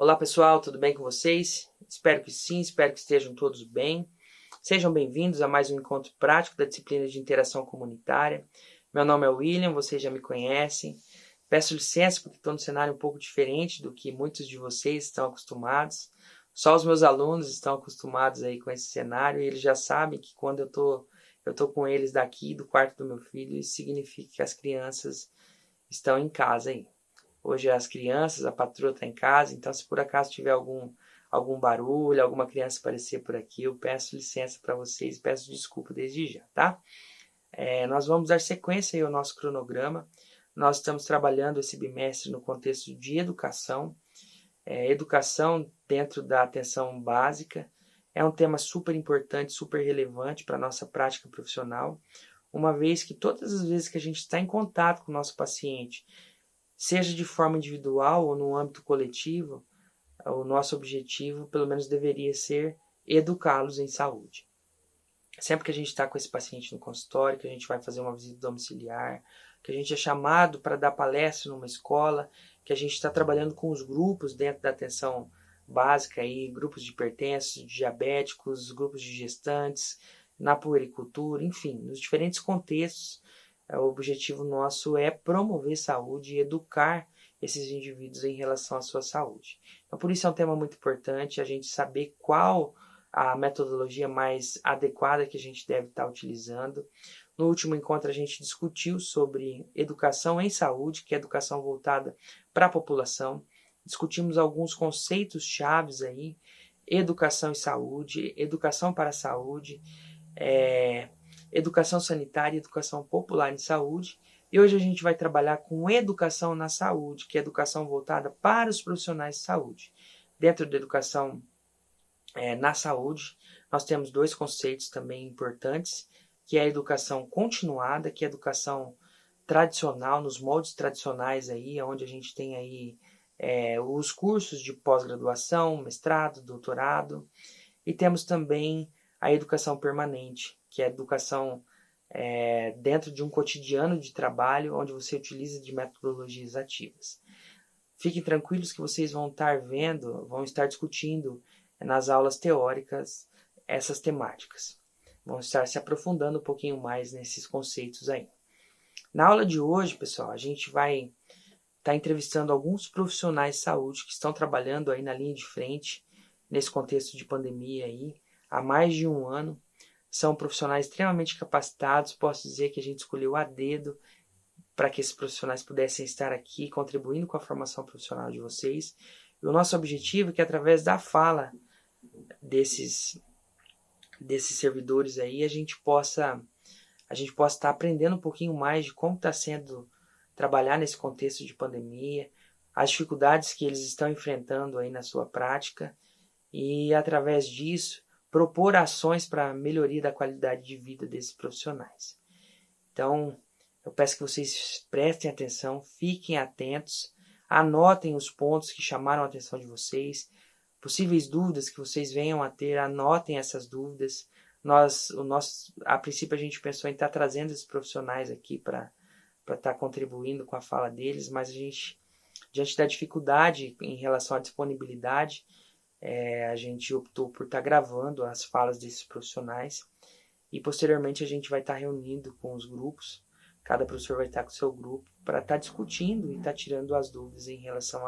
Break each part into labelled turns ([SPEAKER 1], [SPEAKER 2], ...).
[SPEAKER 1] Olá pessoal, tudo bem com vocês? Espero que sim, espero que estejam todos bem. Sejam bem-vindos a mais um encontro prático da disciplina de interação comunitária. Meu nome é William, vocês já me conhecem. Peço licença porque estou num cenário um pouco diferente do que muitos de vocês estão acostumados. Só os meus alunos estão acostumados aí com esse cenário e eles já sabem que quando eu tô com eles daqui do quarto do meu filho, isso significa que as crianças estão em casa aí. Hoje as crianças, a patroa está em casa, então se por acaso tiver algum barulho, alguma criança aparecer por aqui, eu peço licença para vocês, peço desculpa desde já, tá? Nós vamos dar sequência aí ao nosso cronograma. Nós estamos trabalhando esse bimestre no contexto de educação. Educação dentro da atenção básica é um tema super importante, super relevante para a nossa prática profissional, uma vez que todas as vezes que a gente está em contato com o nosso paciente, seja de forma individual ou no âmbito coletivo, o nosso objetivo, pelo menos, deveria ser educá-los em saúde. Sempre que a gente está com esse paciente no consultório, que a gente vai fazer uma visita domiciliar, que a gente é chamado para dar palestra numa escola, que a gente está trabalhando com os grupos dentro da atenção básica, aí, grupos de hipertensos, de diabéticos, grupos de gestantes, na puericultura, enfim, nos diferentes contextos. O objetivo nosso é promover saúde e educar esses indivíduos em relação à sua saúde. Então, por isso é um tema muito importante a gente saber qual a metodologia mais adequada que a gente deve estar utilizando. No último encontro a gente discutiu sobre educação em saúde, que é educação voltada para a população. Discutimos alguns conceitos chaves aí, educação e saúde, educação para a saúde, educação sanitária e educação popular em saúde. E hoje a gente vai trabalhar com educação na saúde, que é educação voltada para os profissionais de saúde. Dentro da educação na saúde, nós temos dois conceitos também importantes, que é a educação continuada, que é a educação tradicional, nos moldes tradicionais aí, onde a gente tem aí os cursos de pós-graduação, mestrado, doutorado, e temos também a educação permanente, que é a educação dentro de um cotidiano de trabalho, onde você utiliza de metodologias ativas. Fiquem tranquilos que vocês vão estar vendo, vão estar discutindo nas aulas teóricas essas temáticas. Vão estar se aprofundando um pouquinho mais nesses conceitos aí. Na aula de hoje, pessoal, a gente vai estar entrevistando alguns profissionais de saúde que estão trabalhando aí na linha de frente, nesse contexto de pandemia aí, há mais de um ano. São profissionais extremamente capacitados, posso dizer que a gente escolheu a dedo para que esses profissionais pudessem estar aqui contribuindo com a formação profissional de vocês. E o nosso objetivo é que através da fala desses servidores aí, a gente possa estar aprendendo um pouquinho mais de como está sendo trabalhar nesse contexto de pandemia, as dificuldades que eles estão enfrentando aí na sua prática e, através disso, propor ações para a melhoria da qualidade de vida desses profissionais. Então, eu peço que vocês prestem atenção, fiquem atentos, anotem os pontos que chamaram a atenção de vocês, possíveis dúvidas que vocês venham a ter, anotem essas dúvidas. A princípio a gente pensou em estar trazendo esses profissionais aqui para estar contribuindo com a fala deles, mas a gente, diante da dificuldade em relação à disponibilidade, a gente optou por estar gravando as falas desses profissionais e posteriormente a gente vai estar reunindo com os grupos, cada professor vai estar com o seu grupo para estar discutindo e estar tirando as dúvidas em relação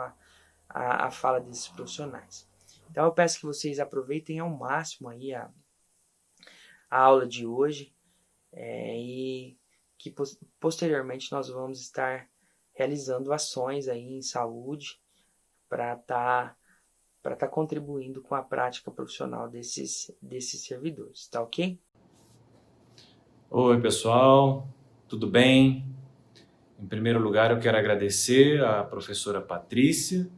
[SPEAKER 1] à fala desses profissionais. Então eu peço que vocês aproveitem ao máximo aí a aula de hoje e que posteriormente nós vamos estar realizando ações aí em saúde para estar contribuindo com a prática profissional desses servidores, tá ok?
[SPEAKER 2] Oi pessoal, tudo bem? Em primeiro lugar eu quero agradecer à professora Patrícia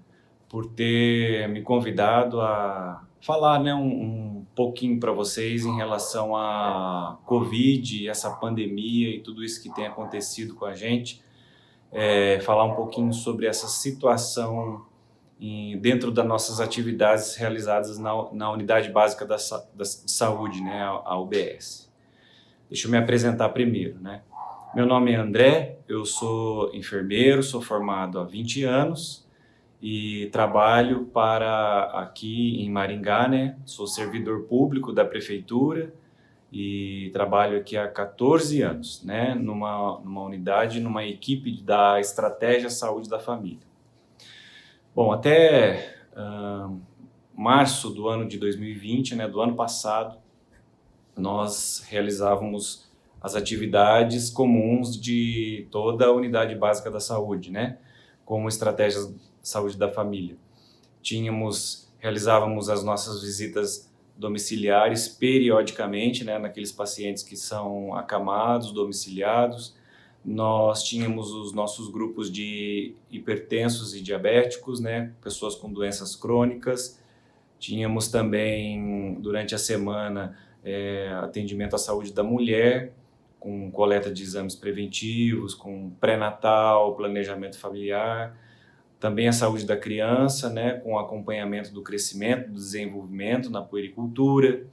[SPEAKER 2] por ter me convidado a falar um pouquinho para vocês em relação à Covid, essa pandemia e tudo isso que tem acontecido com a gente. Falar um pouquinho sobre essa situação dentro das nossas atividades realizadas na Unidade Básica da Saúde, né, a UBS. Deixa eu me apresentar primeiro, né? Meu nome é André, eu sou enfermeiro, sou formado há 20 anos e trabalho para aqui em Maringá, né? Sou servidor público da prefeitura e trabalho aqui há 14 anos, né? Numa unidade, numa equipe da Estratégia Saúde da Família. Bom, até março do ano de 2020, né? Do ano passado, nós realizávamos as atividades comuns de toda a unidade básica da saúde, né? Como estratégias de saúde da família. Realizávamos as nossas visitas domiciliares periodicamente, né? Naqueles pacientes que são acamados, domiciliados. Nós tínhamos os nossos grupos de hipertensos e diabéticos, né? Pessoas com doenças crônicas. Tínhamos também, durante a semana, atendimento à saúde da mulher, com coleta de exames preventivos, com pré-natal, planejamento familiar. Também a saúde da criança, né, com acompanhamento do crescimento, do desenvolvimento na puericultura.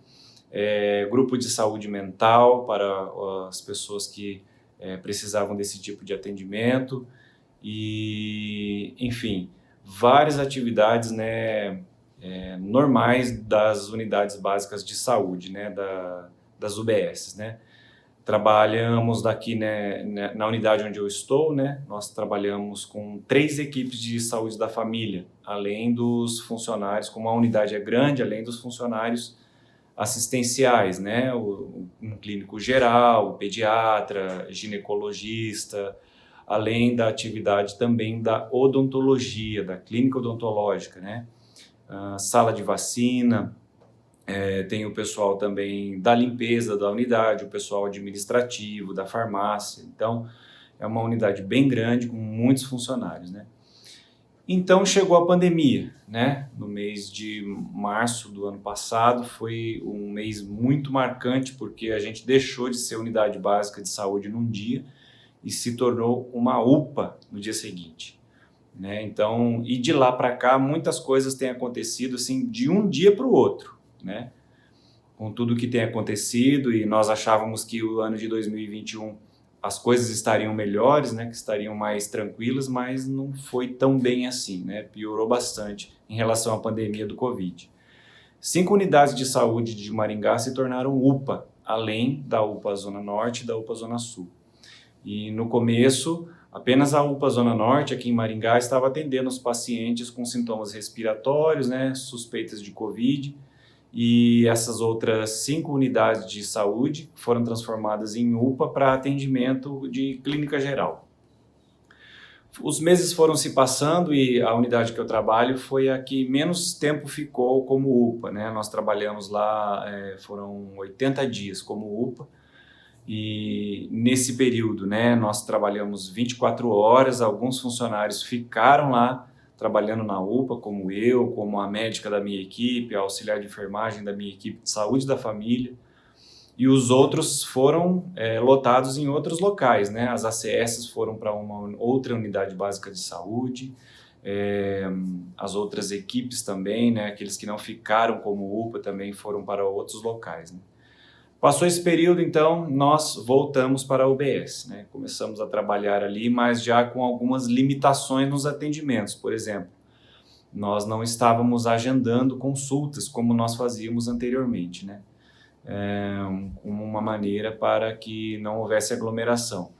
[SPEAKER 2] Grupo de saúde mental para as pessoas que precisavam desse tipo de atendimento. E, enfim, várias atividades, né, normais das unidades básicas de saúde, né, das UBSs, né. Trabalhamos daqui, né, na unidade onde eu estou, né, nós trabalhamos com 3 equipes de saúde da família, além dos funcionários, como a unidade é grande, além dos funcionários assistenciais, né, um clínico geral, o pediatra, ginecologista, além da atividade também da odontologia, da clínica odontológica, né, sala de vacina. Tem o pessoal também da limpeza da unidade, o pessoal administrativo, da farmácia. Então, é uma unidade bem grande, com muitos funcionários, né? Então, chegou a pandemia, né? No mês de março do ano passado, foi um mês muito marcante, porque a gente deixou de ser unidade básica de saúde num dia e se tornou uma UPA no dia seguinte, né? Então, e de lá para cá, muitas coisas têm acontecido, assim, de um dia para o outro, né? Com tudo que tem acontecido, e nós achávamos que o ano de 2021 as coisas estariam melhores, né, que estariam mais tranquilas, mas não foi tão bem assim, né? Piorou bastante em relação à pandemia do Covid. 5 unidades de saúde de Maringá se tornaram UPA, além da UPA Zona Norte e da UPA Zona Sul. E no começo, apenas a UPA Zona Norte, aqui em Maringá, estava atendendo os pacientes com sintomas respiratórios, né, suspeitas de Covid, e essas outras 5 unidades de saúde foram transformadas em UPA para atendimento de clínica geral. Os meses foram se passando e a unidade que eu trabalho foi a que menos tempo ficou como UPA, né? Nós trabalhamos lá, foram 80 dias como UPA, e nesse período, né, nós trabalhamos 24 horas, alguns funcionários ficaram lá trabalhando na UPA, como eu, como a médica da minha equipe, a auxiliar de enfermagem da minha equipe de saúde da família, e os outros foram lotados em outros locais, né? As ACS foram para uma outra unidade básica de saúde, as outras equipes também, né? Aqueles que não ficaram como UPA também foram para outros locais, né? Passou esse período, então, nós voltamos para a UBS, né? Começamos a trabalhar ali, mas já com algumas limitações nos atendimentos. Por exemplo, nós não estávamos agendando consultas como nós fazíamos anteriormente, né? Uma maneira para que não houvesse aglomeração.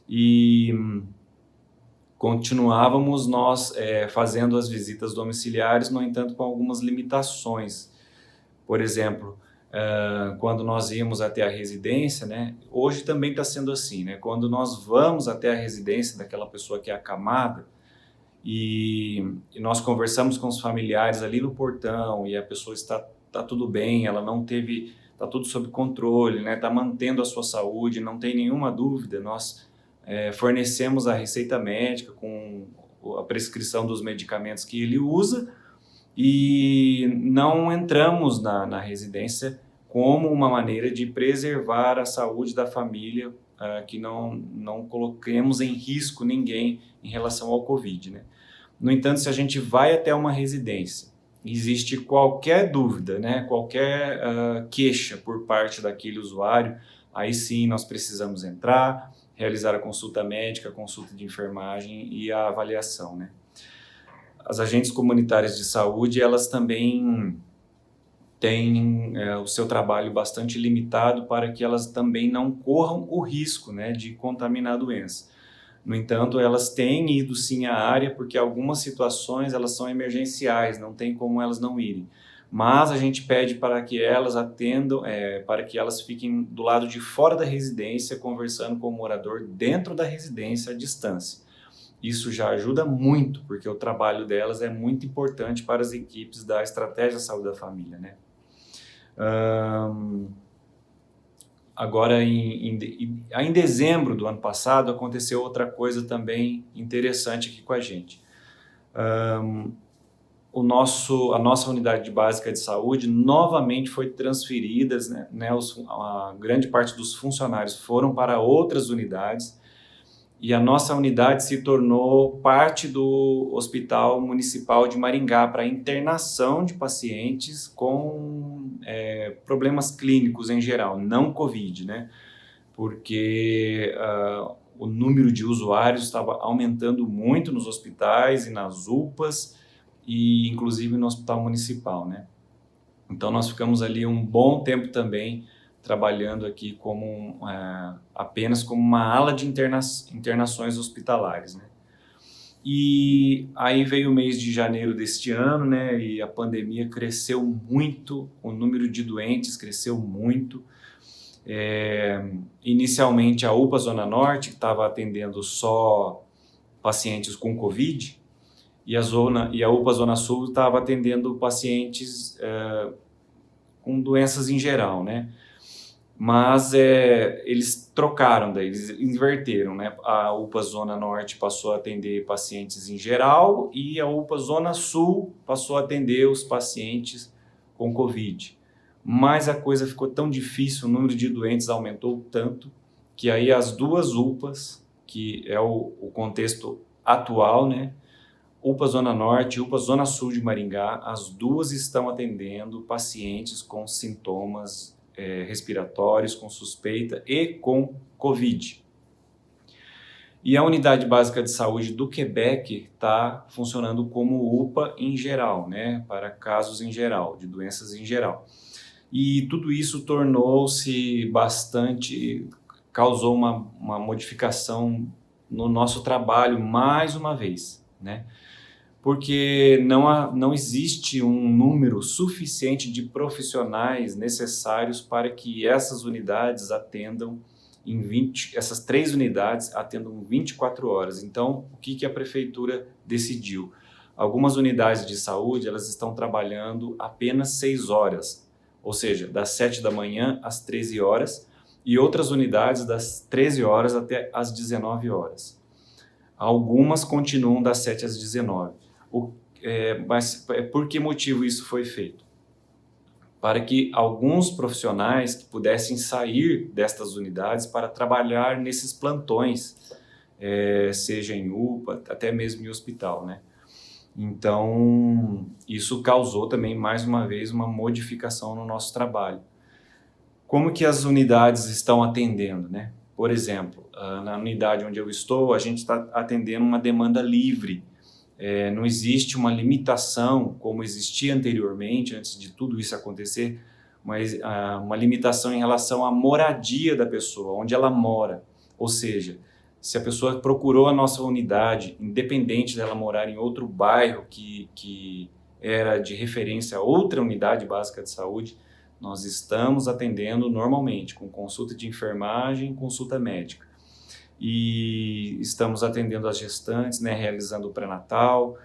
[SPEAKER 2] E continuávamos nós fazendo as visitas domiciliares, no entanto, com algumas limitações. Por exemplo, quando nós íamos até a residência, né? Hoje também está sendo assim, né? Quando nós vamos até a residência daquela pessoa que é acamada e nós conversamos com os familiares ali no portão e a pessoa está tudo bem, ela não teve, está tudo sob controle, né? Está mantendo a sua saúde, não tem nenhuma dúvida, nós fornecemos a receita médica com a prescrição dos medicamentos que ele usa, e não entramos na residência como uma maneira de preservar a saúde da família, que não coloquemos em risco ninguém em relação ao Covid, né? No entanto, se a gente vai até uma residência, existe qualquer dúvida, né, qualquer queixa por parte daquele usuário, aí sim nós precisamos entrar, realizar a consulta médica, a consulta de enfermagem e a avaliação, né? as agentes comunitárias de saúde, elas também têm o seu trabalho bastante limitado para que elas também não corram o risco, né, de contaminar a doença. No entanto, elas têm ido sim à área porque algumas situações elas são emergenciais, não tem como elas não irem. Mas a gente pede para que elas atendam, para que elas fiquem do lado de fora da residência, conversando com o morador dentro da residência à distância. Isso já ajuda muito, porque o trabalho delas é muito importante para as equipes da Estratégia Saúde da Família, né? Agora, em dezembro do ano passado, aconteceu outra coisa também interessante aqui com a gente. A nossa unidade básica de saúde novamente foi transferida, né, a grande parte dos funcionários foram para outras unidades e a nossa unidade se tornou parte do Hospital Municipal de Maringá para internação de pacientes com problemas clínicos em geral, não COVID, né? Porque o número de usuários estava aumentando muito nos hospitais e nas UPAs e inclusive no Hospital Municipal, né? Então nós ficamos ali um bom tempo também trabalhando aqui como apenas como uma ala de internações hospitalares, né? E aí veio o mês de janeiro deste ano, né? E a pandemia cresceu muito, o número de doentes cresceu muito. Inicialmente a UPA Zona Norte, que estava atendendo só pacientes com Covid, e a UPA Zona Sul estava atendendo pacientes com doenças em geral, né? Mas eles trocaram, daí eles inverteram, né? A UPA Zona Norte passou a atender pacientes em geral e a UPA Zona Sul passou a atender os pacientes com Covid. Mas a coisa ficou tão difícil, o número de doentes aumentou tanto, que aí as duas UPAs, que é o contexto atual, né? UPA Zona Norte e UPA Zona Sul de Maringá, as duas estão atendendo pacientes com sintomas respiratórios, com suspeita e com Covid. E a Unidade Básica de Saúde do Quebec está funcionando como UPA em geral, né? Para casos em geral, de doenças em geral. E tudo isso causou uma modificação no nosso trabalho mais uma vez, né? Porque não existe um número suficiente de profissionais necessários para que essas unidades atendam essas 3 unidades atendam 24 horas. Então, o que a prefeitura decidiu? Algumas unidades de saúde, elas estão trabalhando apenas 6 horas, ou seja, das 7 da manhã às 13 horas, e outras unidades das 13 horas até às 19 horas. Algumas continuam das 7 às 19. Mas por que motivo isso foi feito? Para que alguns profissionais que pudessem sair destas unidades para trabalhar nesses plantões, seja em UPA, até mesmo em hospital, né? Então, isso causou também, mais uma vez, uma modificação no nosso trabalho. Como que as unidades estão atendendo, né? Por exemplo, na unidade onde eu estou, a gente está atendendo uma demanda livre. Não existe uma limitação, como existia anteriormente, antes de tudo isso acontecer, mas uma limitação em relação à moradia da pessoa, onde ela mora. Ou seja, se a pessoa procurou a nossa unidade, independente dela morar em outro bairro que era de referência a outra unidade básica de saúde, nós estamos atendendo normalmente, com consulta de enfermagem, consulta médica. E estamos atendendo as gestantes, né, realizando o pré-natal,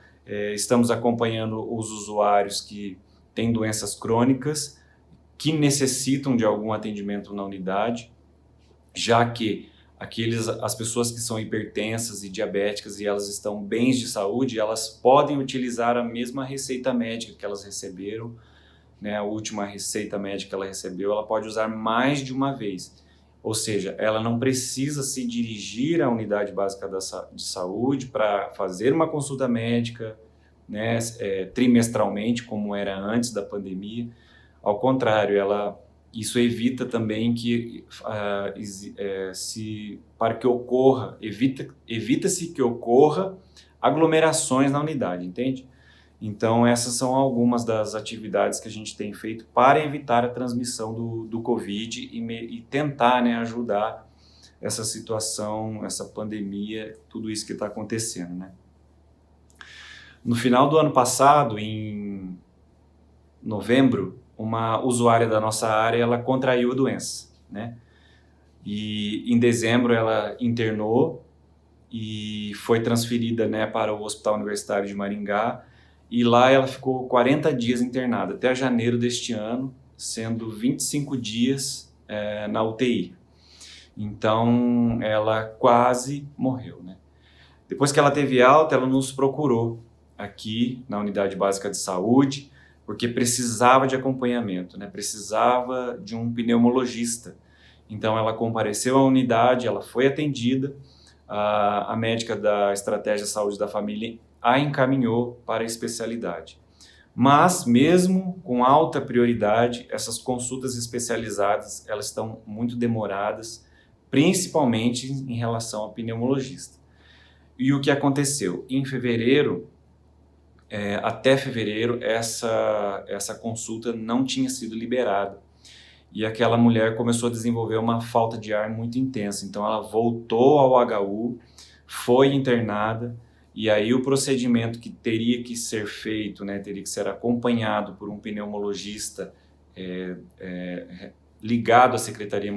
[SPEAKER 2] estamos acompanhando os usuários que têm doenças crônicas, que necessitam de algum atendimento na unidade, já que as pessoas que são hipertensas e diabéticas e elas estão bens de saúde, elas podem utilizar a mesma receita médica que elas receberam, né, a última receita médica que ela recebeu, ela pode usar mais de uma vez. Ou seja, ela não precisa se dirigir à unidade básica de saúde para fazer uma consulta médica, né, trimestralmente, como era antes da pandemia. Ao contrário, isso evita também que evita-se que ocorra aglomerações na unidade, entende? Então, essas são algumas das atividades que a gente tem feito para evitar a transmissão do Covid e tentar, né, ajudar essa situação, essa pandemia, tudo isso que está acontecendo, né? No final do ano passado, em novembro, uma usuária da nossa área, ela contraiu a doença, né? E em dezembro ela internou e foi transferida, né, para o Hospital Universitário de Maringá, e lá ela ficou 40 dias internada, até janeiro deste ano, sendo 25 dias na UTI. Então ela quase morreu, né? Depois que ela teve alta, ela nos procurou aqui na Unidade Básica de Saúde, porque precisava de acompanhamento, né? Precisava de um pneumologista. Então ela compareceu à unidade, ela foi atendida, a médica da Estratégia Saúde da Família a encaminhou para a especialidade. Mas mesmo com alta prioridade, essas consultas especializadas, elas estão muito demoradas, principalmente em relação ao pneumologista. E o que aconteceu? Em fevereiro, até fevereiro, essa consulta não tinha sido liberada. E aquela mulher começou a desenvolver uma falta de ar muito intensa. Então ela voltou ao HU, foi internada, e aí o procedimento que teria que ser feito, né, teria que ser acompanhado por um pneumologista ligado à Secretaria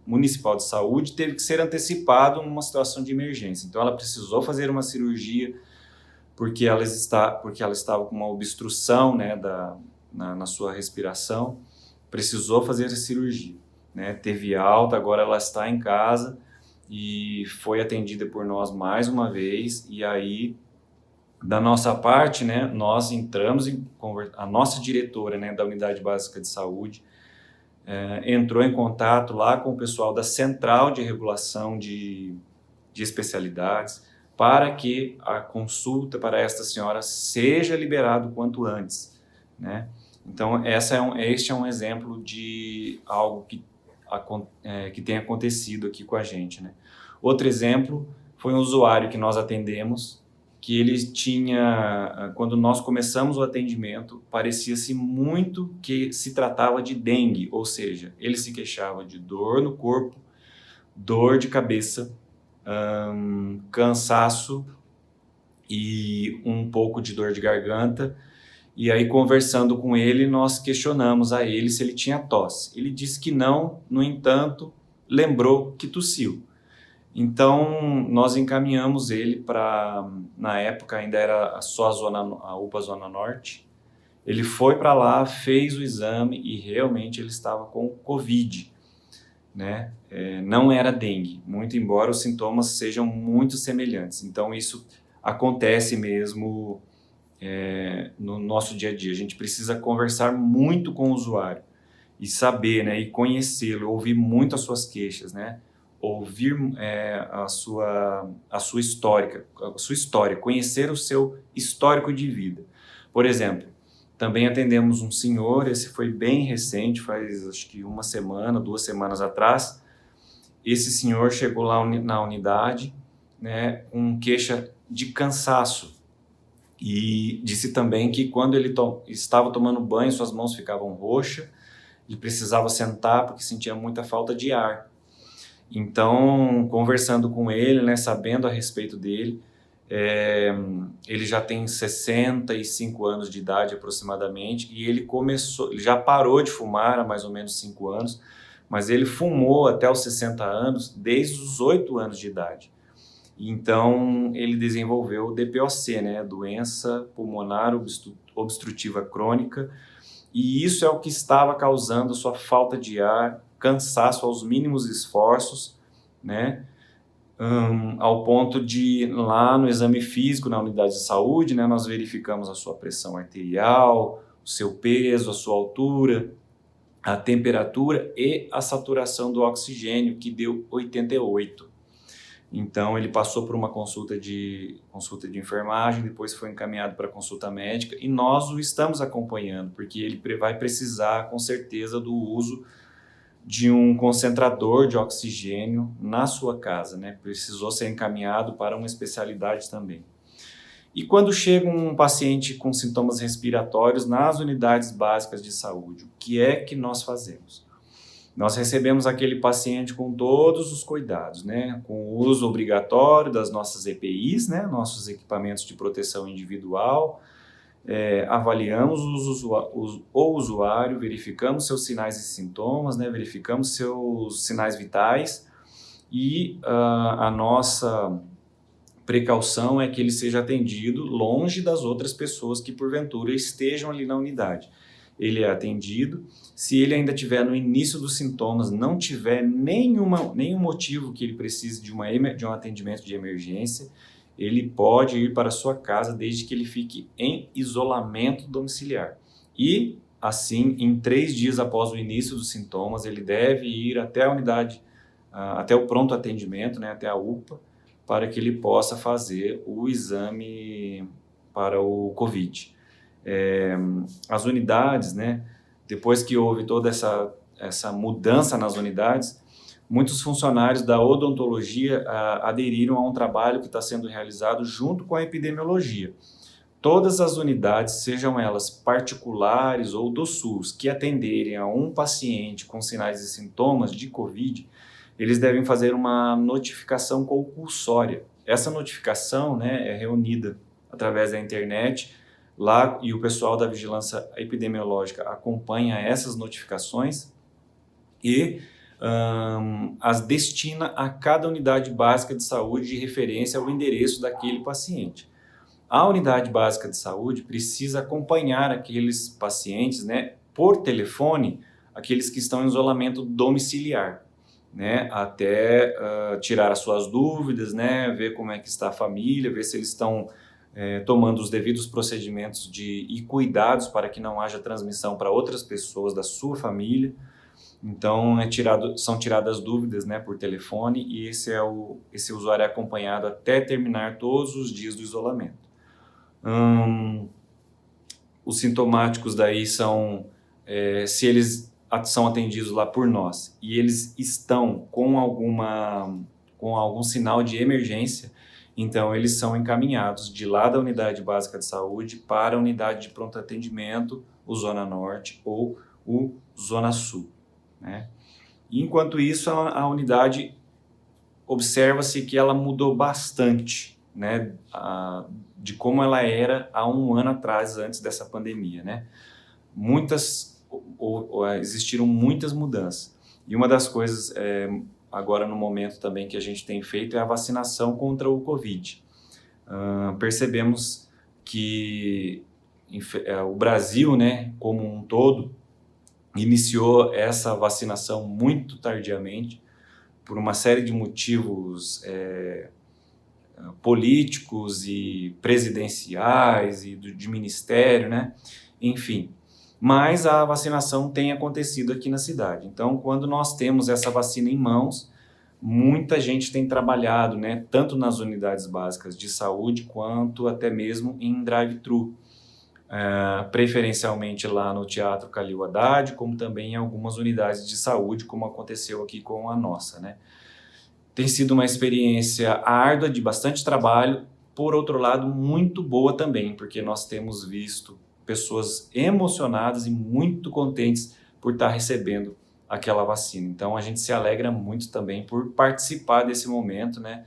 [SPEAKER 2] Municipal de Saúde, teve que ser antecipado numa situação de emergência. Então ela precisou fazer uma cirurgia porque ela estava com uma obstrução, né, na sua respiração, precisou fazer a cirurgia, né? Teve alta, agora ela está em casa e foi atendida por nós mais uma vez. E aí, da nossa parte, né, nós entramos a nossa diretora, né, da Unidade Básica de Saúde entrou em contato lá com o pessoal da Central de Regulação de Especialidades para que a consulta para esta senhora seja liberada o quanto antes, né? Então, este é um exemplo de algo que tem acontecido aqui com a gente, né? Outro exemplo foi um usuário que nós atendemos, que ele tinha, quando nós começamos o atendimento, parecia-se muito que se tratava de dengue, ou seja, ele se queixava de dor no corpo, dor de cabeça, cansaço e um pouco de dor de garganta. E aí, conversando com ele, nós questionamos a ele se ele tinha tosse. Ele disse que não, no entanto, lembrou que tossiu. Então, nós encaminhamos ele para, na época ainda era só a UPA Zona Norte. Ele foi para lá, fez o exame e realmente ele estava com Covid, né? Não era dengue, muito embora os sintomas sejam muito semelhantes. Então, isso acontece mesmo no nosso dia a dia. A gente precisa conversar muito com o usuário e saber, né, e conhecê-lo, ouvir muito as suas queixas, né? Ouvir a sua história, conhecer o seu histórico de vida. Por exemplo, também atendemos um senhor, esse foi bem recente, faz acho que 1 semana, 2 semanas atrás. Esse senhor chegou lá na unidade, né, com queixa de cansaço. E disse também que quando ele estava tomando banho, suas mãos ficavam roxas, ele precisava sentar porque sentia muita falta de ar. Então, conversando com ele, né, sabendo a respeito dele, ele já tem 65 anos de idade aproximadamente, e ele já parou de fumar há mais ou menos 5 anos, mas ele fumou até os 60 anos, desde os 8 anos de idade. Então, ele desenvolveu o DPOC, né, doença pulmonar obstrutiva crônica, e isso é o que estava causando sua falta de ar, cansaço aos mínimos esforços, né, ao ponto de, lá no exame físico, na unidade de saúde, né, nós verificamos a sua pressão arterial, o seu peso, a sua altura, a temperatura e a saturação do oxigênio, que deu 88. Então, ele passou por uma consulta de enfermagem, depois foi encaminhado para consulta médica, e nós o estamos acompanhando, porque ele vai precisar, com certeza, do uso de um concentrador de oxigênio na sua casa, né? Precisou ser encaminhado para uma especialidade também. E quando chega um paciente com sintomas respiratórios nas unidades básicas de saúde, o que é que nós fazemos? Nós recebemos aquele paciente com todos os cuidados, né? Com o uso obrigatório das nossas EPIs, né? Nossos equipamentos de proteção individual, avaliamos o usuário, verificamos seus sinais e sintomas, né? Verificamos seus sinais vitais e a nossa precaução é que ele seja atendido longe das outras pessoas que porventura estejam ali na unidade. Ele é atendido, se ele ainda estiver no início dos sintomas, não tiver nenhum motivo que ele precise de um atendimento de emergência, ele pode ir para a sua casa desde que ele fique em isolamento domiciliar. E, assim, em 3 dias após o início dos sintomas, ele deve ir até a unidade, até o pronto atendimento, né, até a UPA, para que ele possa fazer o exame para o COVID. As unidades, né, depois que houve toda essa mudança nas unidades, muitos funcionários da odontologia aderiram a um trabalho que está sendo realizado junto com a epidemiologia. Todas as unidades, sejam elas particulares ou do SUS, que atenderem a um paciente com sinais e sintomas de COVID, eles devem fazer uma notificação compulsória. Essa notificação, né, é reunida através da internet lá e o pessoal da vigilância epidemiológica acompanha essas notificações e as destina a cada unidade básica de saúde de referência ao endereço daquele paciente. A unidade básica de saúde precisa acompanhar aqueles pacientes, né, por telefone, aqueles que estão em isolamento domiciliar, né, até tirar as suas dúvidas, né, ver como é que está a família, ver se eles estão tomando os devidos procedimentos e cuidados para que não haja transmissão para outras pessoas da sua família. Então, são tiradas dúvidas, né, por telefone e esse usuário é acompanhado até terminar todos os dias do isolamento. Os sintomáticos daí são, se eles são atendidos lá por nós e eles estão com algum sinal de emergência, então eles são encaminhados de lá da unidade básica de saúde para a unidade de pronto atendimento, o Zona Norte ou o Zona Sul, né? Enquanto isso, a unidade observa-se que ela mudou bastante, né, de como ela era há 1 ano atrás, antes dessa pandemia, né? Existiram muitas mudanças. E uma das coisas, agora no momento também que a gente tem feito, é a vacinação contra o Covid. Percebemos que o Brasil, né, como um todo, iniciou essa vacinação muito tardiamente, por uma série de motivos políticos e presidenciais e de ministério, né? Enfim, mas a vacinação tem acontecido aqui na cidade. Então, quando nós temos essa vacina em mãos, muita gente tem trabalhado, né, tanto nas unidades básicas de saúde, quanto até mesmo em drive-thru, preferencialmente lá no Teatro Calil Haddad, como também em algumas unidades de saúde, como aconteceu aqui com a nossa, né? Tem sido uma experiência árdua, de bastante trabalho, por outro lado, muito boa também, porque nós temos visto pessoas emocionadas e muito contentes por estar recebendo aquela vacina. Então, a gente se alegra muito também por participar desse momento, né,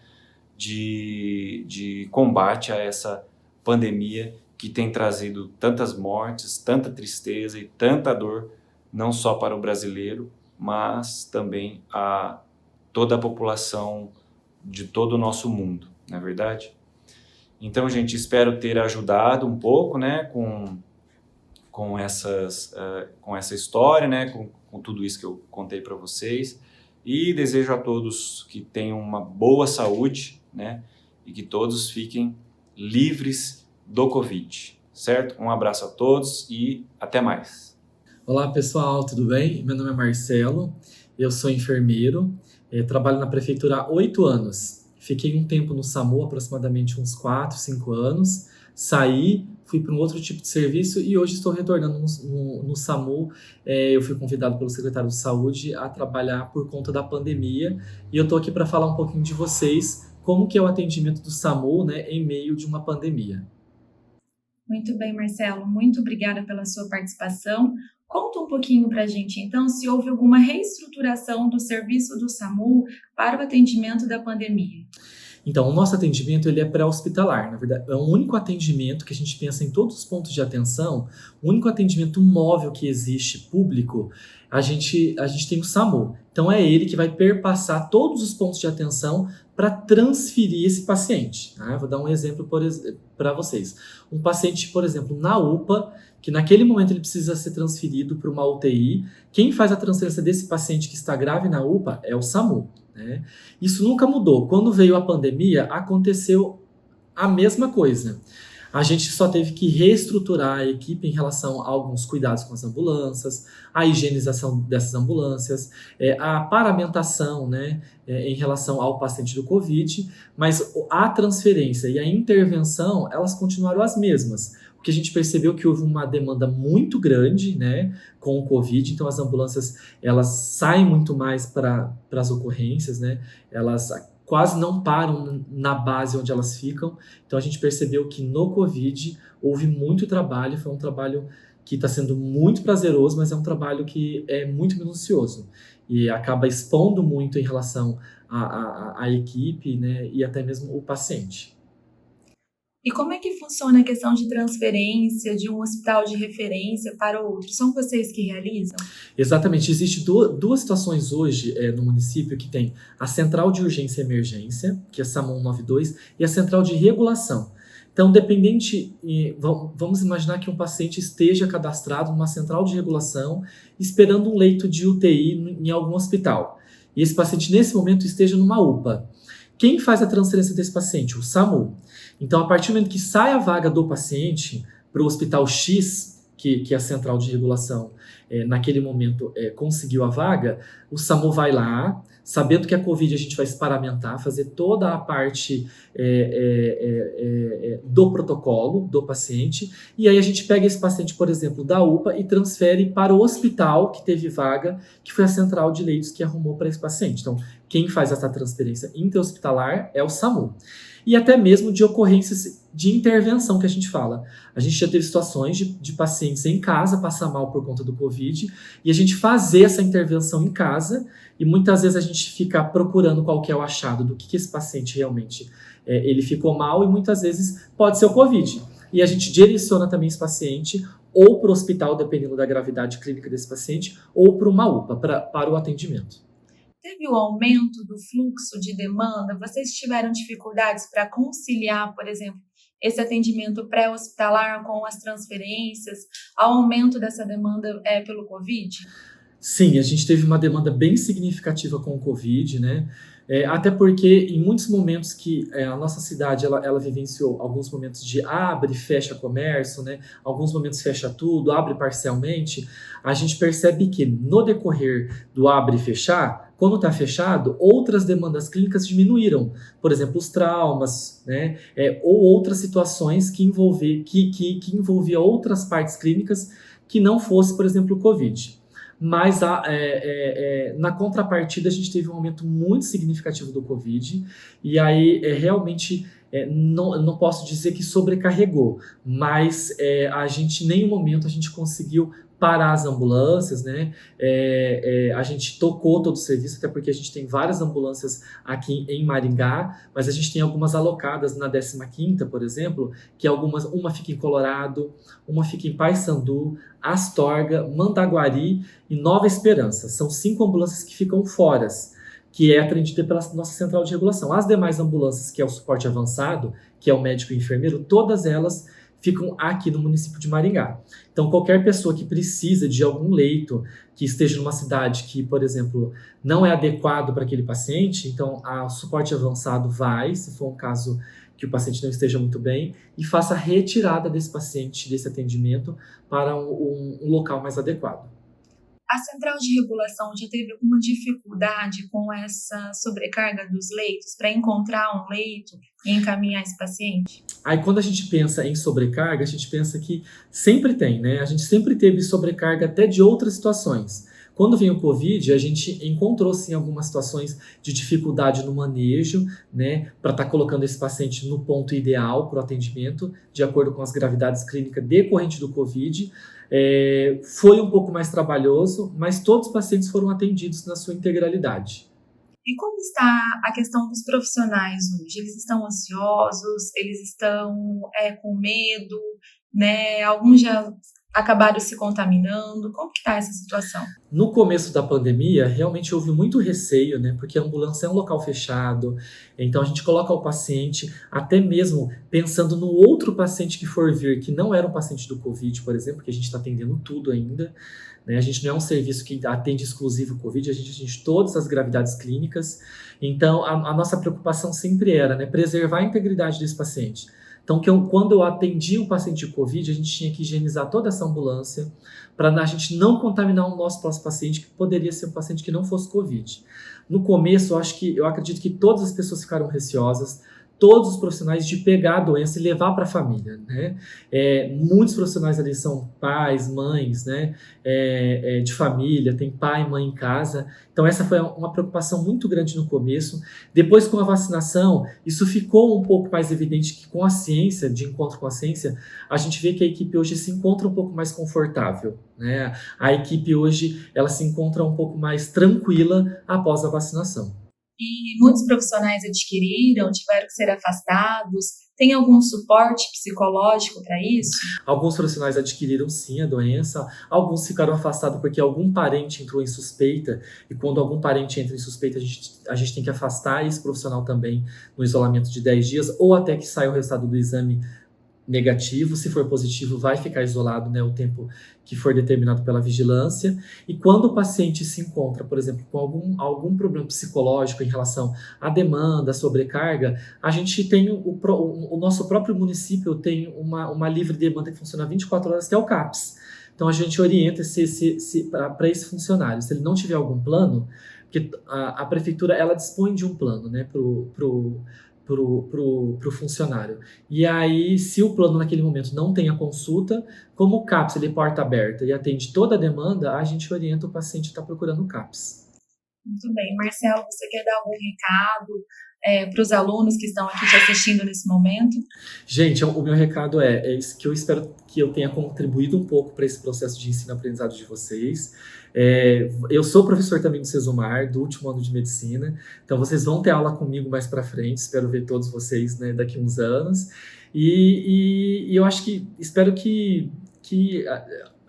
[SPEAKER 2] de combate a essa pandemia que tem trazido tantas mortes, tanta tristeza e tanta dor, não só para o brasileiro, mas também a toda a população de todo o nosso mundo, não é verdade? Então, gente, espero ter ajudado um pouco, né, com essa história, né, com tudo isso que eu contei para vocês, e desejo a todos que tenham uma boa saúde, né, e que todos fiquem livres do Covid, certo? Um abraço a todos e até mais.
[SPEAKER 3] Olá pessoal, tudo bem? Meu nome é Marcelo, eu sou enfermeiro, trabalho na prefeitura há 8 anos. Fiquei um tempo no SAMU, aproximadamente uns 4, 5 anos, saí, fui para um outro tipo de serviço e hoje estou retornando no SAMU. Eu fui convidado pelo secretário de Saúde a trabalhar por conta da pandemia e eu estou aqui para falar um pouquinho de vocês, como que é o atendimento do SAMU, né, em meio de uma pandemia.
[SPEAKER 4] Muito bem, Marcelo, muito obrigada pela sua participação. Conta um pouquinho para a gente, então, se houve alguma reestruturação do serviço do SAMU para o atendimento da pandemia.
[SPEAKER 3] Então, o nosso atendimento ele é pré-hospitalar, na verdade, é o único atendimento que a gente pensa em todos os pontos de atenção, o único atendimento móvel que existe, público, a gente tem o SAMU. Então, é ele que vai perpassar todos os pontos de atenção para transferir esse paciente. Tá? Vou dar um exemplo para vocês. Um paciente, por exemplo, na UPA, que naquele momento ele precisa ser transferido para uma UTI, quem faz a transferência desse paciente que está grave na UPA é o SAMU. Né? Isso nunca mudou. Quando veio a pandemia, aconteceu a mesma coisa. A gente só teve que reestruturar a equipe em relação a alguns cuidados com as ambulâncias, a higienização dessas ambulâncias, a paramentação, né, em relação ao paciente do Covid, mas a transferência e a intervenção, elas continuaram as mesmas. Porque a gente percebeu que houve uma demanda muito grande, né, com o Covid, então as ambulâncias elas saem muito mais para as ocorrências, né, elas quase não param na base onde elas ficam, então a gente percebeu que no Covid houve muito trabalho, foi um trabalho que está sendo muito prazeroso, mas é um trabalho que é muito minucioso e acaba expondo muito em relação à equipe, né, e até mesmo o paciente.
[SPEAKER 4] E como é que funciona a questão de transferência de um hospital de referência para outro? São vocês que realizam?
[SPEAKER 3] Exatamente. Existem duas situações hoje no município que tem a Central de Urgência e Emergência, que é a SAMU 192, e a Central de Regulação. Então, vamos imaginar que um paciente esteja cadastrado numa central de regulação, esperando um leito de UTI em algum hospital. E esse paciente, nesse momento, esteja numa UPA. Quem faz a transferência desse paciente? O SAMU. Então, a partir do momento que sai a vaga do paciente para o hospital X, que é a central de regulação, naquele momento conseguiu a vaga, o SAMU vai lá, sabendo que a Covid a gente vai se paramentar, fazer toda a parte do protocolo do paciente, e aí a gente pega esse paciente, por exemplo, da UPA e transfere para o hospital que teve vaga, que foi a central de leitos que arrumou para esse paciente. Então, quem faz essa transferência intra-hospitalar é o SAMU. E até mesmo de ocorrências de intervenção que a gente fala. A gente já teve situações de pacientes em casa passar mal por conta do Covid e a gente fazer essa intervenção em casa e muitas vezes a gente fica procurando qual que é o achado do que esse paciente realmente ele ficou mal e muitas vezes pode ser o Covid. E a gente direciona também esse paciente ou para o hospital, dependendo da gravidade clínica desse paciente, ou para uma UPA, para o atendimento.
[SPEAKER 4] Teve o aumento do fluxo de demanda? Vocês tiveram dificuldades para conciliar, por exemplo, esse atendimento pré-hospitalar com as transferências, ao aumento dessa demanda pelo Covid?
[SPEAKER 3] Sim, a gente teve uma demanda bem significativa com o Covid, né? Até porque em muitos momentos que a nossa cidade ela vivenciou alguns momentos de abre e fecha comércio, né? Alguns momentos fecha tudo, abre parcialmente, a gente percebe que no decorrer do abre e fechar, quando está fechado, outras demandas clínicas diminuíram. Por exemplo, os traumas, né? Ou outras situações que envolvia outras partes clínicas que não fosse, por exemplo, o Covid. Mas na contrapartida a gente teve um aumento muito significativo do Covid e aí realmente não posso dizer que sobrecarregou, mas a gente em nenhum momento a gente conseguiu parar as ambulâncias, né? A gente tocou todo o serviço, até porque a gente tem várias ambulâncias aqui em Maringá, mas a gente tem algumas alocadas na 15ª, por exemplo, que uma fica em Colorado, uma fica em Paissandu, Astorga, Mandaguari e Nova Esperança. São 5 ambulâncias que ficam fora, que é atendida pela nossa central de regulação. As demais ambulâncias, que é o suporte avançado, que é o médico e o enfermeiro, todas elas ficam aqui no município de Maringá. Então, qualquer pessoa que precisa de algum leito, que esteja numa cidade que, por exemplo, não é adequado para aquele paciente, então o suporte avançado vai, se for um caso que o paciente não esteja muito bem, e faça a retirada desse paciente, desse atendimento, para um local mais adequado.
[SPEAKER 4] A central de regulação já teve alguma dificuldade com essa sobrecarga dos leitos para encontrar um leito e encaminhar esse paciente?
[SPEAKER 3] Aí quando a gente pensa em sobrecarga, a gente pensa que sempre tem, né? A gente sempre teve sobrecarga até de outras situações. Quando veio o Covid, a gente encontrou sim algumas situações de dificuldade no manejo, né, para estar colocando esse paciente no ponto ideal para o atendimento, de acordo com as gravidades clínicas decorrentes do Covid. Foi um pouco mais trabalhoso, mas todos os pacientes foram atendidos na sua integralidade.
[SPEAKER 4] E como está a questão dos profissionais hoje? Eles estão ansiosos? Eles estão com medo? Né? Alguns já acabaram se contaminando? Como que está essa situação?
[SPEAKER 3] No começo da pandemia, realmente houve muito receio, né? Porque a ambulância é um local fechado, então a gente coloca o paciente, até mesmo pensando no outro paciente que for vir, que não era um paciente do Covid, por exemplo, que a gente está atendendo tudo ainda, né? A gente não é um serviço que atende exclusivo Covid, a gente atende todas as gravidades clínicas, então a nossa preocupação sempre era, né, preservar a integridade desse paciente. Então, quando eu atendi um paciente de Covid, a gente tinha que higienizar toda essa ambulância para a gente não contaminar o nosso próximo paciente, que poderia ser um paciente que não fosse Covid. No começo, eu acredito que todas as pessoas ficaram receosas, todos os profissionais, de pegar a doença e levar para a família, né? Muitos profissionais ali são pais, mães, né? De família, tem pai e mãe em casa. Então essa foi uma preocupação muito grande no começo. Depois, com a vacinação, isso ficou um pouco mais evidente, que com a ciência, de encontro com a ciência, a gente vê que a equipe hoje se encontra um pouco mais confortável, né? A equipe hoje, ela se encontra um pouco mais tranquila após a vacinação.
[SPEAKER 4] E muitos profissionais adquiriram, tiveram que ser afastados. Tem algum suporte psicológico para isso?
[SPEAKER 3] Alguns profissionais adquiriram sim a doença, alguns ficaram afastados porque algum parente entrou em suspeita, e quando algum parente entra em suspeita, a gente tem que afastar esse profissional também no isolamento de 10 dias, ou até que saia o resultado do exame negativo. Se for positivo, vai ficar isolado, né, o tempo que for determinado pela vigilância. E quando o paciente se encontra, por exemplo, com algum problema psicológico em relação à demanda, sobrecarga, a gente tem o nosso próprio município tem uma livre demanda que funciona 24 horas, que é o CAPS. Então a gente orienta para esse funcionário. Se ele não tiver algum plano, porque a prefeitura, ela dispõe de um plano, né, pro funcionário. E aí, se o plano naquele momento não tem a consulta, como o CAPS ele é porta aberta e atende toda a demanda, a gente orienta o paciente a estar procurando o CAPS.
[SPEAKER 4] Muito bem. Marcelo, você quer dar algum recado para os alunos que estão aqui te assistindo nesse momento?
[SPEAKER 3] Gente, o meu recado é isso, que eu espero que eu tenha contribuído um pouco para esse processo de ensino-aprendizado de vocês. Eu sou professor também do Sesumar, do último ano de medicina, então vocês vão ter aula comigo mais para frente, espero ver todos vocês, né, daqui a uns anos, e eu espero que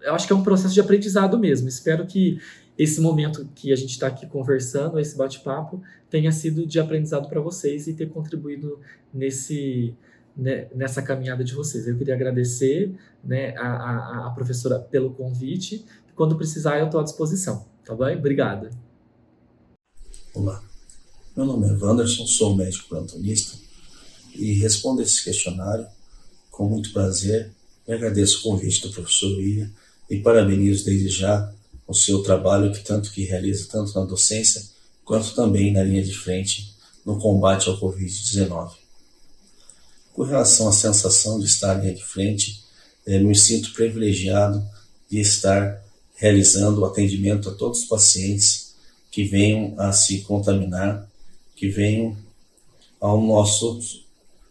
[SPEAKER 3] eu acho que é um processo de aprendizado mesmo, espero que esse momento que a gente está aqui conversando, esse bate-papo, tenha sido de aprendizado para vocês e ter contribuído nessa caminhada de vocês. Eu queria agradecer, né, a professora pelo convite. Quando precisar, eu estou à disposição. Tá bem? Obrigado.
[SPEAKER 5] Olá, meu nome é Wanderson, sou médico plantonista e respondo esse questionário com muito prazer. E agradeço o convite do professor William e parabenizo desde já o seu trabalho que realiza tanto na docência quanto também na linha de frente no combate ao Covid-19. Com relação à sensação de estar na linha de frente, me sinto privilegiado de estar realizando o atendimento a todos os pacientes que venham a se contaminar, que venham aos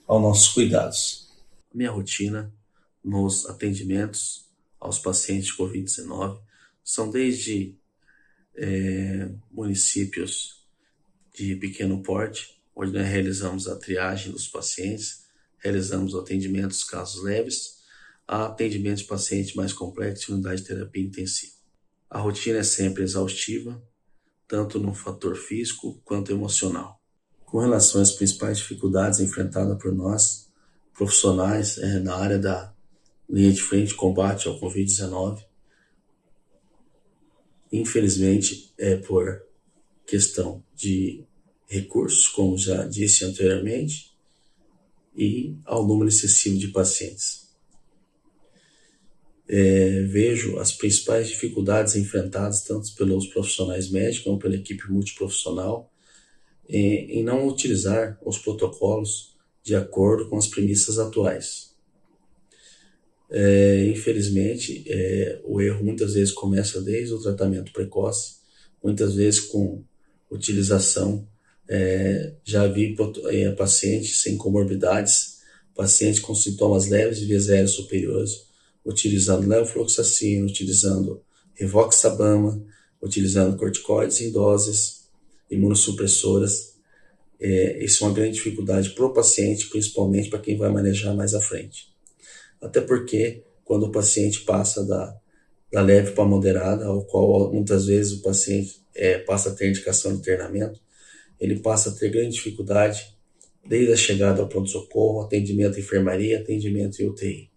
[SPEAKER 5] nossos cuidados. Minha rotina nos atendimentos aos pacientes de Covid-19 são desde municípios de pequeno porte, onde nós realizamos a triagem dos pacientes, realizamos o atendimento dos casos leves, a atendimento de pacientes mais complexos em unidade de terapia intensiva. A rotina é sempre exaustiva, tanto no fator físico quanto emocional. Com relação às principais dificuldades enfrentadas por nós, profissionais na área da linha de frente de combate ao Covid-19, infelizmente é por questão de recursos, como já disse anteriormente, e ao número excessivo de pacientes. Vejo as principais dificuldades enfrentadas tanto pelos profissionais médicos como pela equipe multiprofissional em não utilizar os protocolos de acordo com as premissas atuais. Infelizmente, o erro muitas vezes começa desde o tratamento precoce, muitas vezes com utilização. Já vi pacientes sem comorbidades, pacientes com sintomas leves de vias aéreas superiores, utilizando levofloxacina, utilizando rivaroxabana, utilizando corticoides em doses imunossupressoras. Isso é uma grande dificuldade para o paciente, principalmente para quem vai manejar mais à frente. Até porque, quando o paciente passa da leve para moderada, ao qual muitas vezes o paciente passa a ter indicação de internamento, ele passa a ter grande dificuldade desde a chegada ao pronto-socorro, atendimento em enfermaria, atendimento em UTI.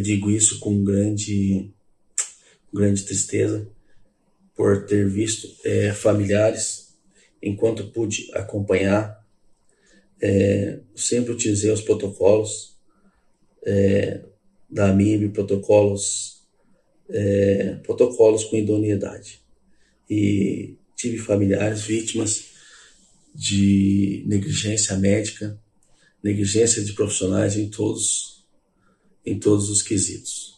[SPEAKER 5] Digo isso com grande tristeza, por ter visto familiares, enquanto pude acompanhar. Sempre utilizei os protocolos da AMIB, protocolos com idoneidade. E tive familiares vítimas de negligência médica, negligência de profissionais em todos os quesitos.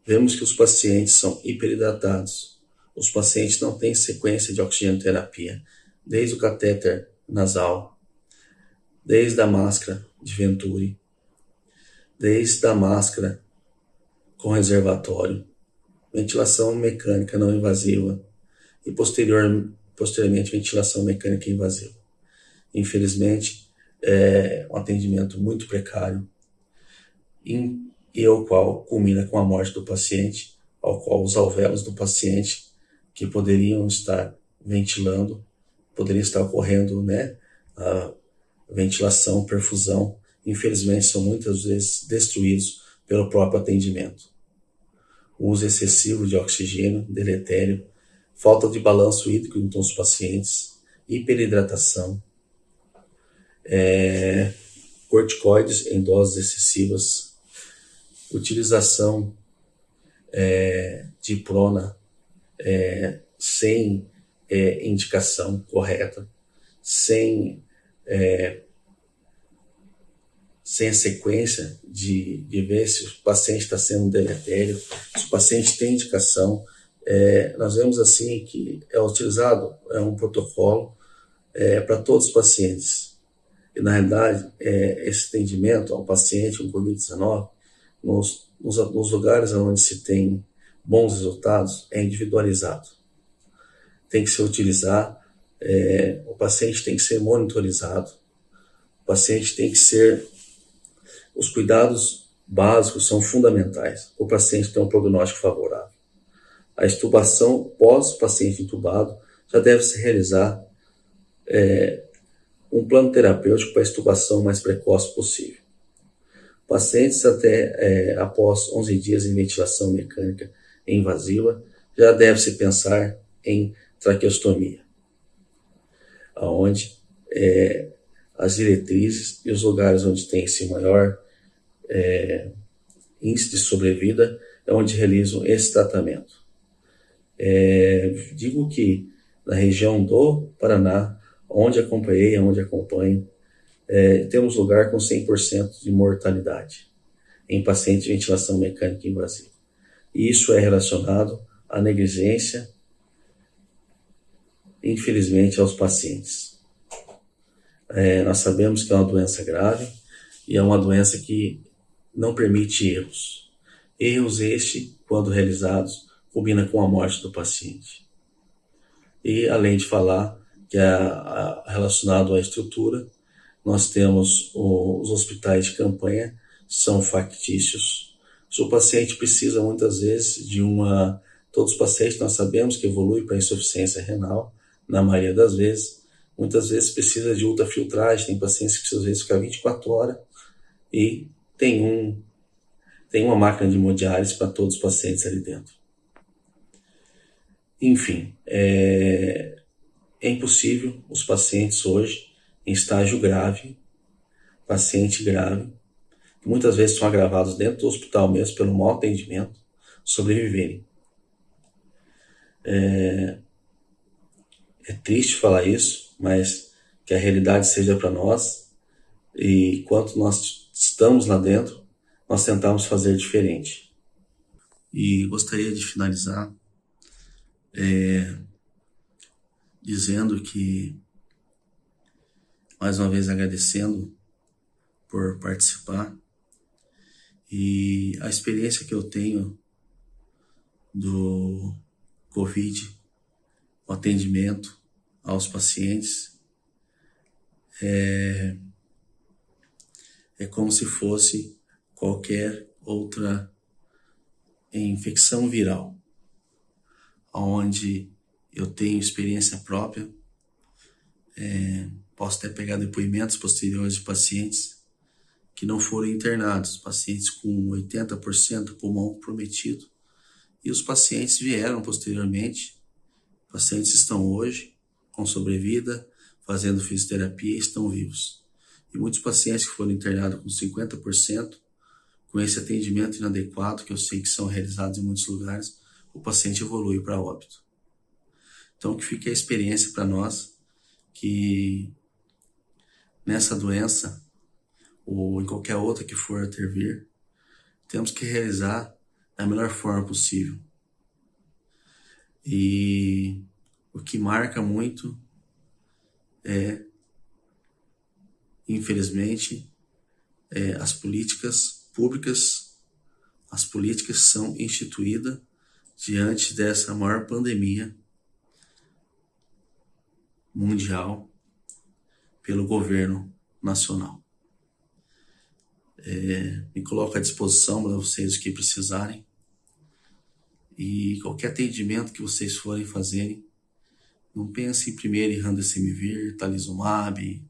[SPEAKER 5] Vemos que os pacientes são hiperidratados, os pacientes não têm sequência de oxigenoterapia, desde o catéter nasal, desde a máscara de Venturi, desde a máscara com reservatório, ventilação mecânica não invasiva e posteriormente ventilação mecânica invasiva. Infelizmente, é um atendimento muito precário e o qual culmina com a morte do paciente, ao qual os alvéolos do paciente que poderiam estar ventilando, poderia estar ocorrendo, a ventilação, perfusão, infelizmente são muitas vezes destruídos pelo próprio atendimento. O uso excessivo de oxigênio, deletério, falta de balanço hídrico em todos os pacientes, hiperidratação, corticoides em doses excessivas, utilização de prona sem indicação correta, sem a sequência de ver se o paciente está sendo deletério, se o paciente tem indicação. Nós vemos assim que é utilizado um protocolo para todos os pacientes. E na realidade, esse atendimento ao paciente com Covid-19, nos lugares onde se tem bons resultados, é individualizado. Tem que se utilizar, o paciente tem que ser monitorizado, o paciente tem que ser... Os cuidados básicos são fundamentais para o paciente ter um prognóstico favorável. A extubação pós-paciente entubado já deve se realizar um plano terapêutico para a extubação mais precoce possível. Pacientes até após 11 dias em ventilação mecânica invasiva, já deve-se pensar em traqueostomia, onde as diretrizes e os lugares onde tem esse maior índice de sobrevida é onde realizam esse tratamento. Digo que na região do Paraná, onde acompanhei, onde acompanho, temos lugar com 100% de mortalidade em pacientes de ventilação mecânica invasiva. E isso é relacionado à negligência, infelizmente, aos pacientes. Nós sabemos que é uma doença grave e é uma doença que não permite erros. Erros este, quando realizados, combina com a morte do paciente. E, além de falar que relacionado à estrutura, nós temos os hospitais de campanha, são factícios. Se o paciente precisa, muitas vezes, todos os pacientes nós sabemos que evoluem para insuficiência renal, na maioria das vezes. Muitas vezes precisa de ultrafiltragem, tem pacientes que precisam, às vezes, ficar 24 horas e tem uma máquina de hemodiálise para todos os pacientes ali dentro. Enfim, é impossível os pacientes hoje em estágio grave, paciente grave, que muitas vezes são agravados dentro do hospital mesmo pelo mau atendimento, sobreviverem. É triste falar isso, mas que a realidade seja para nós, e quanto nós estamos lá dentro, nós tentamos fazer diferente. E gostaria de finalizar dizendo que, mais uma vez agradecendo por participar, e a experiência que eu tenho do Covid, o atendimento aos pacientes, é como se fosse qualquer outra infecção viral, onde eu tenho experiência própria, posso até pegar depoimentos posteriores de pacientes que não foram internados, pacientes com 80% pulmão comprometido, e os pacientes vieram posteriormente, pacientes estão hoje com sobrevida, fazendo fisioterapia e estão vivos. E muitos pacientes que foram internados com 50%, com esse atendimento inadequado, que eu sei que são realizados em muitos lugares, o paciente evolui para óbito. Então, que fique a experiência para nós, que nessa doença, ou em qualquer outra que for a ter vir, temos que realizar da melhor forma possível. E o que marca muito infelizmente, as políticas públicas, as políticas são instituídas diante dessa maior pandemia mundial pelo governo nacional. Me coloco à disposição para vocês o que precisarem, e qualquer atendimento que vocês forem fazerem, não pense primeiro em Remdesivir, Talizumab,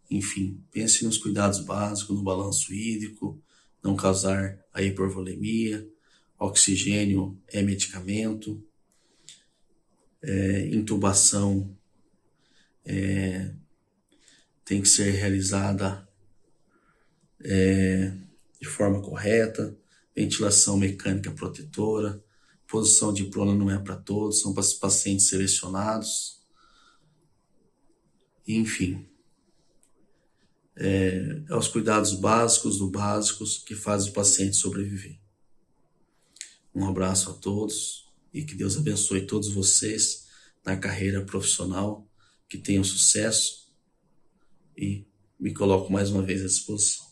[SPEAKER 5] enfim, pense nos cuidados básicos, no balanço hídrico, não causar a hipervolemia, oxigênio é medicamento, intubação tem que ser realizada de forma correta, ventilação mecânica protetora, posição de prona não é para todos, são para pacientes selecionados, enfim. Os cuidados básicos do básicos que fazem o paciente sobreviver. Um abraço a todos e que Deus abençoe todos vocês na carreira profissional, que tenham sucesso, e me coloco mais uma vez à disposição.